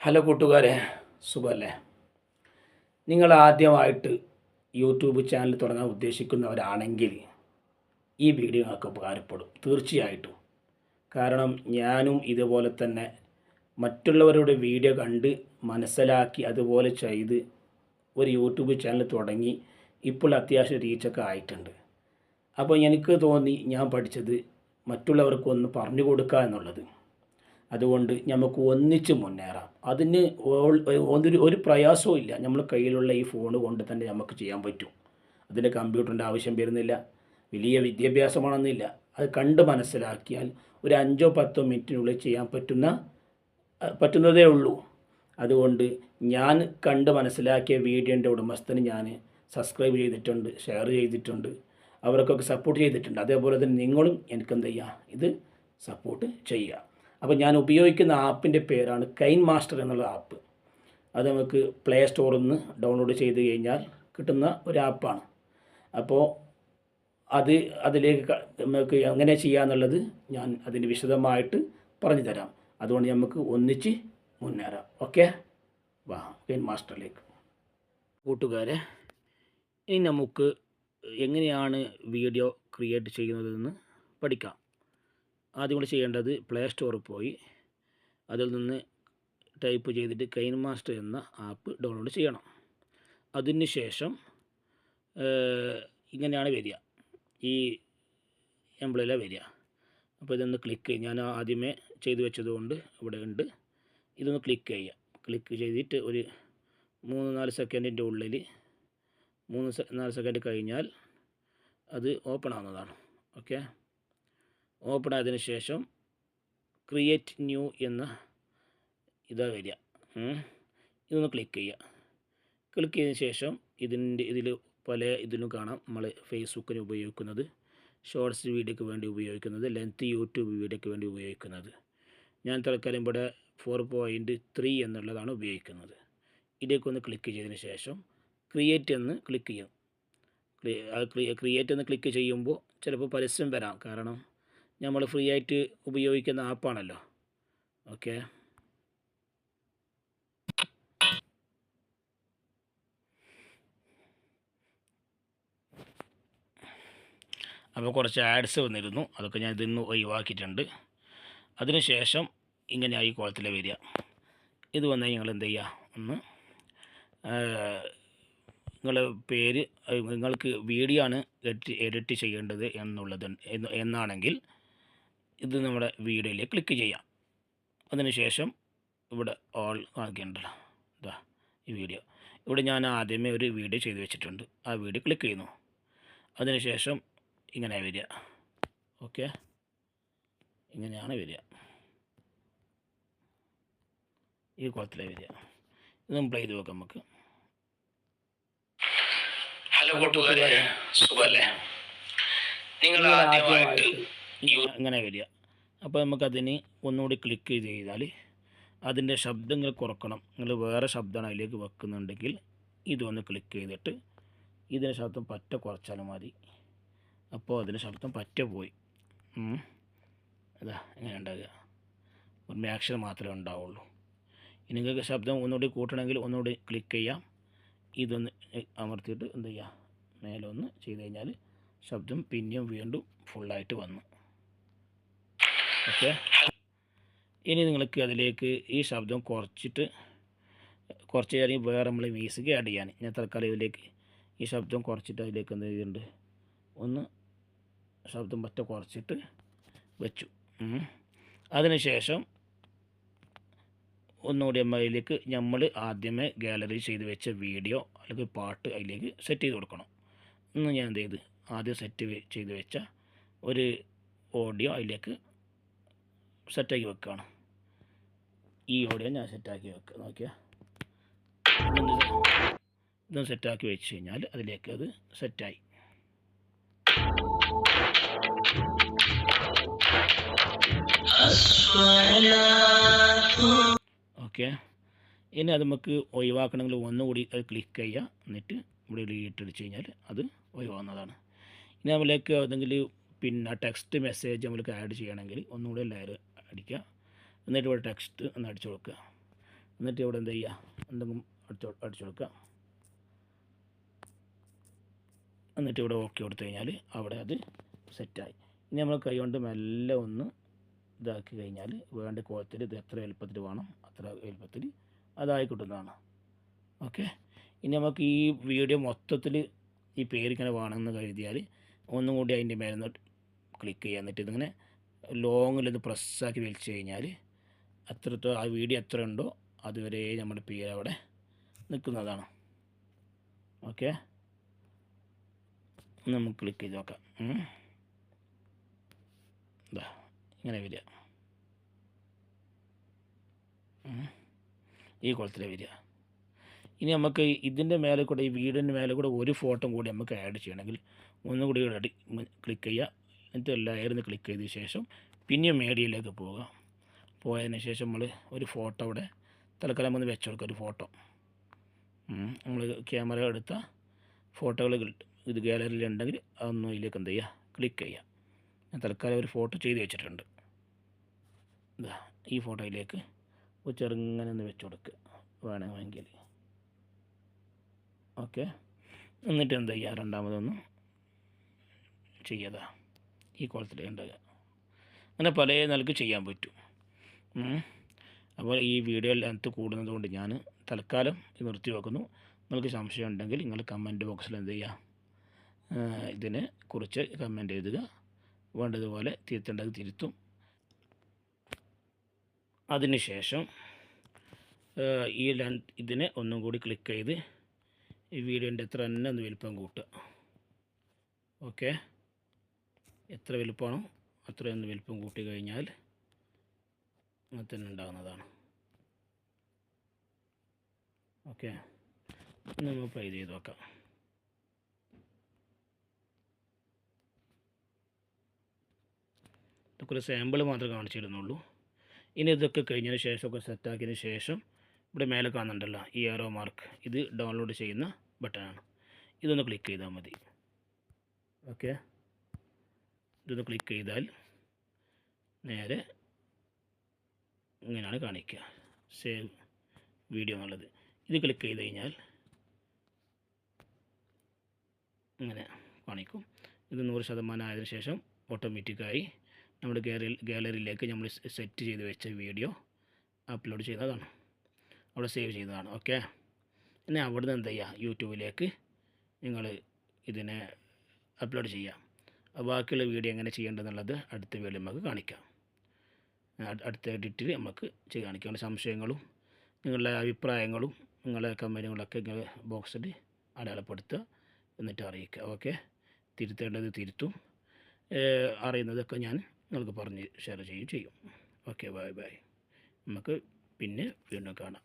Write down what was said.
Hello കൂട്ടുകാരെ, സുഖമല്ലേ? നിങ്ങൾ ആദ്യമായിട്ട് യൂട്യൂബ് ചാനൽ തുടങ്ങാൻ ഉദ്ദേശിക്കുന്നവരാണെങ്കിൽ ഈ വീഡിയോ നിങ്ങൾക്ക് ഉപകാരപ്പെടും തീർച്ചയായിട്ടും. കാരണം ഞാനും ഇതുപോലെ തന്നെ മറ്റുള്ളവരുടെ വീഡിയോ കണ്ട് മനസ്സിലാക്കി അതുപോലെ ചെയ്ത് ഒരു യൂട്യൂബ് ചാനൽ തുടങ്ങി ഇപ്പോൾ അത്യാവശ്യം റീച്ചൊക്കെ ആയിട്ടുണ്ട്. അപ്പോൾ എനിക്ക് തോന്നി ഞാൻ പഠിച്ചത് മറ്റുള്ളവർക്കൊന്ന് പറഞ്ഞു കൊടുക്കുക എന്നുള്ളത്. അതുകൊണ്ട് നമുക്ക് ഒന്നിച്ച് മുന്നേറാം. അതിന് ഒരു പ്രയാസവും ഇല്ല. നമ്മൾ കയ്യിലുള്ള ഈ ഫോൺ കൊണ്ട് തന്നെ നമുക്ക് ചെയ്യാൻ പറ്റും. അതിന് കമ്പ്യൂട്ടറിൻ്റെ ആവശ്യം വരുന്നില്ല, വലിയ വിദ്യാഭ്യാസമാണെന്നില്ല. അത് കണ്ട് മനസ്സിലാക്കിയാൽ ഒരു 5-10 മിനിറ്റിനുള്ളിൽ ചെയ്യാൻ പറ്റുന്നതേ ഉള്ളൂ. അതുകൊണ്ട് ഞാൻ കണ്ട് മനസ്സിലാക്കിയ വീഡിയോൻ്റെ ഉടമസ്ഥന് ഞാൻ സബ്സ്ക്രൈബ് ചെയ്തിട്ടുണ്ട്, ഷെയർ ചെയ്തിട്ടുണ്ട്, അവർക്കൊക്കെ സപ്പോർട്ട് ചെയ്തിട്ടുണ്ട്. അതേപോലെ തന്നെ നിങ്ങളും എനിക്കെന്ത് ചെയ്യുക, ഇത് സപ്പോർട്ട് ചെയ്യുക. അപ്പോൾ ഞാൻ ഉപയോഗിക്കുന്ന ആപ്പിൻ്റെ പേരാണ് കൈൻ മാസ്റ്റർ എന്നുള്ള ആപ്പ്. അത് നമുക്ക് പ്ലേ സ്റ്റോറിൽ നിന്ന് ഡൗൺലോഡ് ചെയ്ത് കഴിഞ്ഞാൽ കിട്ടുന്ന ഒരു ആപ്പാണ്. അപ്പോൾ അതിലേക്ക് നമുക്ക് എങ്ങനെ ചെയ്യാന്നുള്ളത് ഞാൻ അതിന് വിശദമായിട്ട് പറഞ്ഞു തരാം. അതുകൊണ്ട് നമുക്ക് ഒന്നിച്ച് മുന്നേറാം. ഓക്കെ, വാ കൈൻ മാസ്റ്ററിലേക്ക്. കൂട്ടുകാരെ, ഇനി നമുക്ക് എങ്ങനെയാണ് വീഡിയോ ക്രിയേറ്റ് ചെയ്യുന്നതെന്ന് പഠിക്കാം. ആദ്യം കൂടി ചെയ്യേണ്ടത് പ്ലേ സ്റ്റോറിൽ പോയി അതിൽ നിന്ന് ടൈപ്പ് ചെയ്തിട്ട് കൈൻ മാസ്റ്റർ എന്ന ആപ്പ് ഡൗൺലോഡ് ചെയ്യണം. അതിന് ശേഷം ഇങ്ങനെയാണ് വരിക, ഈ എംബ്ലയിലാണ് വരിക. അപ്പോൾ ഇതൊന്ന് ക്ലിക്ക് ചെയ്യും. ഞാൻ ആദ്യമേ ചെയ്തു വെച്ചതുകൊണ്ട് ഇവിടെ ഉണ്ട്. ഇതൊന്ന് ക്ലിക്ക് ചെയ്യുക. ക്ലിക്ക് ചെയ്തിട്ട് ഒരു 3-4 സെക്കൻഡിൻ്റെ ഉള്ളിൽ 3-4 സെക്കൻഡ് കഴിഞ്ഞാൽ അത് ഓപ്പൺ ആവുന്നതാണ്. ഓക്കെ, ഓപ്പൺ ആയതിനു ശേഷം ക്രിയേറ്റ് ന്യൂ എന്ന ഇതാ വരിക. ഇതൊന്ന് ക്ലിക്ക് ചെയ്യുക. ക്ലിക്ക് ചെയ്തതിന് ശേഷം ഇതിൽ പല ഇതിലും കാണാം. നമ്മൾ ഫേസ്ബുക്കിന് ഉപയോഗിക്കുന്നത്, ഷോർട്സ് വീഡിയോയ്ക്ക് വേണ്ടി ഉപയോഗിക്കുന്നത്, ലെങ്ത് യൂട്യൂബ് വീഡിയോയ്ക്ക് വേണ്ടി ഉപയോഗിക്കുന്നത്. ഞാൻ തൽക്കാലം ഇവിടെ 4.3 എന്നുള്ളതാണ് ഉപയോഗിക്കുന്നത്. ഇതിലേക്കൊന്ന് ക്ലിക്ക് ചെയ്തതിന് ശേഷം ക്രിയേറ്റ് എന്ന് ക്ലിക്ക് ചെയ്യും. ക്രിയേറ്റ് എന്ന് ക്ലിക്ക് ചെയ്യുമ്പോൾ ചിലപ്പോൾ പരസ്യം വരാം. കാരണം നമ്മൾ ഫ്രീ ആയിട്ട് ഉപയോഗിക്കുന്ന ആപ്പാണല്ലോ. ഓക്കെ, അപ്പോൾ കുറച്ച് ആഡ്സ് വന്നിരുന്നു, അതൊക്കെ ഞാൻ ഇതിൽ നിന്ന് ഒഴിവാക്കിയിട്ടുണ്ട്. അതിനുശേഷം ഇങ്ങനെയായി കോളത്തിൽ വരിക. ഇത് വന്നാൽ നിങ്ങൾ എന്ത് ചെയ്യുക, ഒന്ന് നിങ്ങളുടെ പേര്, നിങ്ങൾക്ക് വീഡിയോ ആണ് എഡിറ്റ് ചെയ്യേണ്ടത് എന്നാണെങ്കിൽ ഇത് നമ്മുടെ വീഡിയോയിലേക്ക് ക്ലിക്ക് ചെയ്യാം. അതിനുശേഷം ഇവിടെ ഓൾ കാണിക്കേണ്ടല്ലോ, ഇതാ ഈ വീഡിയോ. ഇവിടെ ഞാൻ ആദ്യമേ ഒരു വീഡിയോ ചെയ്ത് വെച്ചിട്ടുണ്ട്. ആ വീഡിയോ ക്ലിക്ക് ചെയ്യുന്നു. അതിനുശേഷം ഇങ്ങനെ വരിക. ഓക്കെ, ഇങ്ങനെയാണ് വരിക, ഈ കുളത്തിലേ വരിക. ഇതൊന്നും പ്ലേ ചെയ്ത് നോക്കാം നമുക്ക്. ഹലോ കൂട്ടുകാരെ, സുഖമല്ലേ? നിങ്ങൾ ആദ്യമായിട്ട് ഇങ്ങനെ വരിക. അപ്പോൾ നമുക്കതിന് ഒന്നുകൂടി ക്ലിക്ക് ചെയ്താൽ അതിൻ്റെ ശബ്ദങ്ങൾ കുറക്കണം. നിങ്ങൾ വേറെ ശബ്ദമാണ് അതിലേക്ക് വെക്കുന്നുണ്ടെങ്കിൽ ഇതൊന്ന് ക്ലിക്ക് ചെയ്തിട്ട് ഇതിൻ്റെ ശബ്ദം പറ്റ കുറച്ചാലും മതി. അപ്പോൾ അതിൻ്റെ ശബ്ദം പറ്റ പോയി. അതാ ഇങ്ങനെ ഉണ്ടാകുക. ഒരു ആക്ഷൻ മാത്രമേ ഉണ്ടാവുള്ളൂ. ഇനി നിങ്ങൾക്ക് ശബ്ദം ഒന്നുകൂടി കൂട്ടണമെങ്കിൽ ഒന്നുകൂടി ക്ലിക്ക് ചെയ്യാം. ഇതൊന്ന് അമർത്തിയിട്ട് എന്ത് ചെയ്യുക, മേലെ ഒന്ന് ചെയ്ത് കഴിഞ്ഞാൽ ശബ്ദം പിന്നെയും വീണ്ടും ഫുള്ളായിട്ട് വന്നു. ഓക്കെ, ഇനി നിങ്ങൾക്ക് അതിലേക്ക് ഈ ശബ്ദം കുറച്ച് നേരം വേറെ നമ്മൾ മ്യൂസിക് ആഡ് ചെയ്യാൻ ഞാൻ തൽക്കാലം ഇതിലേക്ക് ഈ ശബ്ദം കുറച്ചിട്ട് അതിലേക്ക് എന്ത് ചെയ്തിട്ടുണ്ട്, ഒന്ന് ശബ്ദം പറ്റ കുറച്ചിട്ട് വെച്ചു. അതിനുശേഷം ഒന്നുകൂടി അതിലേക്ക് നമ്മൾ ആദ്യമേ ഗാലറി ചെയ്ത് വെച്ച വീഡിയോ അല്ലെങ്കിൽ പാട്ട് അതിലേക്ക് സെറ്റ് ചെയ്ത് കൊടുക്കണം. ഇന്ന് ഞാൻ എന്ത് ചെയ്ത് ആദ്യം സെറ്റ് ചെയ്ത് വെച്ച ഒരു ഓഡിയോ അതിലേക്ക് സെറ്റാക്കി വെക്കുകയാണ്. ഈ ഓഡിയോ ഞാൻ സെറ്റാക്കി വെക്കുക. നോക്കിയാൽ ഇതൊന്ന് സെറ്റാക്കി വെച്ച് കഴിഞ്ഞാൽ അതിലേക്ക് അത് സെറ്റായി. ഓക്കെ, ഇനി അത് നമുക്ക് ഒഴിവാക്കണമെങ്കിൽ ഒന്നുകൂടി അത് ക്ലിക്ക് ചെയ്യുക. എന്നിട്ട് ഇവിടെ ഡിലീറ്റ് അടിച്ച് കഴിഞ്ഞാൽ അത് ഒഴിവാകുന്നതാണ്. ഇനി നമ്മളിലേക്ക് ഏതെങ്കിൽ പിന്നെ ടെക്സ്റ്റ് മെസ്സേജ് നമ്മൾക്ക് ആഡ് ചെയ്യണമെങ്കിൽ ഒന്നുകൂടി ലെയർ അടിക്കുക. എന്നിട്ട് ഇവിടെ ടെക്സ്റ്റ് ഒന്ന് അടിച്ചു കൊടുക്കുക. എന്നിട്ട് ഇവിടെ എന്ത് ചെയ്യുക, എന്തെങ്കിലും അടിച്ചു കൊടുക്കുക. എന്നിട്ട് ഇവിടെ ഓക്കെ കൊടുത്തു കഴിഞ്ഞാൽ അവിടെ അത് സെറ്റായി. ഇനി നമ്മൾ കൈ കൊണ്ട് മെല്ലെ ഒന്ന് ഇതാക്കി കഴിഞ്ഞാൽ വേണ്ട കോലത്തിൽ ഇത് എത്ര എളുപ്പത്തിൽ വേണം അത്ര എളുപ്പത്തിൽ അതായി കിട്ടുന്നതാണ്. ഓക്കെ. ഇനി നമുക്ക് ഈ വീഡിയോ മൊത്തത്തിൽ ഈ പേര് ഇങ്ങനെ വേണമെന്ന് കരുതിയാൽ ഒന്നും കൂടി അതിൻ്റെ മേലെ നിന്ന് ക്ലിക്ക് ചെയ്യുക. എന്നിട്ട് ഇതിങ്ങനെ ലോങ്ങിലൊന്ന് പ്രസ്സാക്കി വലിച്ചു കഴിഞ്ഞാൽ അത്രത്തോളം ആ വീഡിയോ എത്ര ഉണ്ടോ അതുവരെ നമ്മുടെ പേര് അവിടെ നിൽക്കുന്നതാണ്. ഓക്കെ, നമുക്ക് ക്ലിക്ക് ചെയ്ത് നോക്കാം. ഇതാ ഇങ്ങനെ വരിക, ഈ കുളത്തിൽ വരിക. ഇനി നമുക്ക് ഇതിൻ്റെ മേലെ കൂടെ ഈ വീടിൻ്റെ മേലെ കൂടെ ഒരു ഫോട്ടോ കൂടി നമുക്ക് ആഡ് ചെയ്യണമെങ്കിൽ ഒന്നുകൂടി ക്ലിക്ക് ചെയ്യുക. എന്നിട്ട് എല്ലാവരും ക്ലിക്ക് ചെയ്ത ശേഷം പിന്നെയും മീഡിയയിലേക്ക് പോവുക. പോയതിന് ശേഷം നമ്മൾ ഒരു ഫോട്ടോ അവിടെ തൽക്കാലം ഒന്ന് വെച്ച് കൊടുക്കുക. ഒരു ഫോട്ടോ നമ്മൾ ക്യാമറ എടുത്ത ഫോട്ടോകൾ ഇത് ഗാലറിയിലുണ്ടെങ്കിൽ അതൊന്നും ഇതിലേക്ക് എന്ത് ചെയ്യുക, ക്ലിക്ക് ചെയ്യുക. ഞാൻ തൽക്കാലം ഒരു ഫോട്ടോ ചെയ്ത് വെച്ചിട്ടുണ്ട്. ഇതാ ഈ ഫോട്ടോയിലേക്ക് ചെറുങ്ങനെ ഒന്ന് വെച്ച് കൊടുക്കുക വേണമെങ്കിൽ. ഓക്കെ, എന്നിട്ട് എന്ത് ചെയ്യുക, രണ്ടാമതൊന്ന് ചെയ്യാതാ ഈ കോളത്തിൽ ഉണ്ടാകുക. അങ്ങനെ പല നിലക്ക് ചെയ്യാൻ പറ്റും. അപ്പോൾ ഈ വീഡിയോ ലെങ്ത്ത് കൂടുന്നത് കൊണ്ട് ഞാൻ തൽക്കാലം നിർത്തി വെക്കുന്നു. നിങ്ങൾക്ക് സംശയം ഉണ്ടെങ്കിൽ നിങ്ങൾ കമൻറ്റ് ബോക്സിൽ എന്ത് ചെയ്യുക, ഇതിനെ കുറിച്ച് കമൻറ്റ് എഴുതുക. വേണ്ടതുപോലെ തിരുത്തേണ്ടത് തിരുത്തും. അതിനുശേഷം ഈ ഇതിനെ ഒന്നും കൂടി ക്ലിക്ക് ചെയ്ത് ഈ വീഡിയോൻ്റെ എത്ര തന്നെ ഒന്ന് വലിപ്പം കൂട്ടുക. ഓക്കെ, എത്ര വലുപ്പമാണോ അത്രയൊന്ന് വലുപ്പം കൂട്ടി കഴിഞ്ഞാൽ അങ്ങനെ തന്നെ ഉണ്ടാകുന്നതാണ്. ഓക്കെ, നമ്മൾ പ്ലേ ചെയ്ത് നോക്കാം. ഇതൊക്കെ ഒരു സാമ്പിൾ മാത്രമേ കാണിച്ചിരുന്നുള്ളൂ. ഇനി ഇതൊക്കെ കഴിഞ്ഞതിന് ശേഷമൊക്കെ സെറ്റാക്കിയതിന് ശേഷം ഇവിടെ മേലെ കാണുന്നുണ്ടല്ലോ ഈ ആരോ മാർക്ക്, ഇത് ഡൗൺലോഡ് ചെയ്യുന്ന ബട്ടണാണ്. ഇതൊന്ന് ക്ലിക്ക് ചെയ്താൽ മതി. ഓക്കെ, ഇതൊന്ന് ക്ലിക്ക് ചെയ്താൽ നേരെ ഇങ്ങനെയാണ് കാണിക്കുക, സേവ് വീഡിയോ എന്നുള്ളത്. ഇത് ക്ലിക്ക് ചെയ്ത് കഴിഞ്ഞാൽ ഇങ്ങനെ കാണിക്കും. ഇത് 100% ആയതിനു ശേഷം ഓട്ടോമാറ്റിക്കായി നമ്മുടെ ഗാലറിയിലേക്ക് നമ്മൾ സെറ്റ് ചെയ്ത് വെച്ച വീഡിയോ അപ്ലോഡ് ചെയ്യുന്നതാണ്, അവിടെ സേവ് ചെയ്യുന്നതാണ്. ഓക്കെ, പിന്നെ അവിടെ നിന്ന് എന്ത് ചെയ്യുക, യൂട്യൂബിലേക്ക് നിങ്ങൾ ഇതിനെ അപ്ലോഡ് ചെയ്യാം. ബാക്കിയുള്ള വീഡിയോ എങ്ങനെ ചെയ്യേണ്ടതെന്നുള്ളത് അടുത്ത വീഡിയോ നമുക്ക് കാണിക്കാം. അടുത്ത എഡിറ്റിൽ നമുക്ക് ചെയ്ത് കാണിക്കാം. സംശയങ്ങളും നിങ്ങളുടെ അഭിപ്രായങ്ങളും നിങ്ങളുടെ കമൻറ്റുകളൊക്കെ നിങ്ങൾ ബോക്സിൽ അടയാളപ്പെടുത്തുക, എന്നിട്ട് അറിയിക്കുക. ഓക്കെ, തിരുത്തേണ്ടത് തിരുത്തും, അറിയുന്നതൊക്കെ ഞാൻ നിങ്ങൾക്ക് പറഞ്ഞ് ഷെയർ ചെയ്യും. Okay, bye bye. നമുക്ക് പിന്നെ വീണ്ടും കാണാം.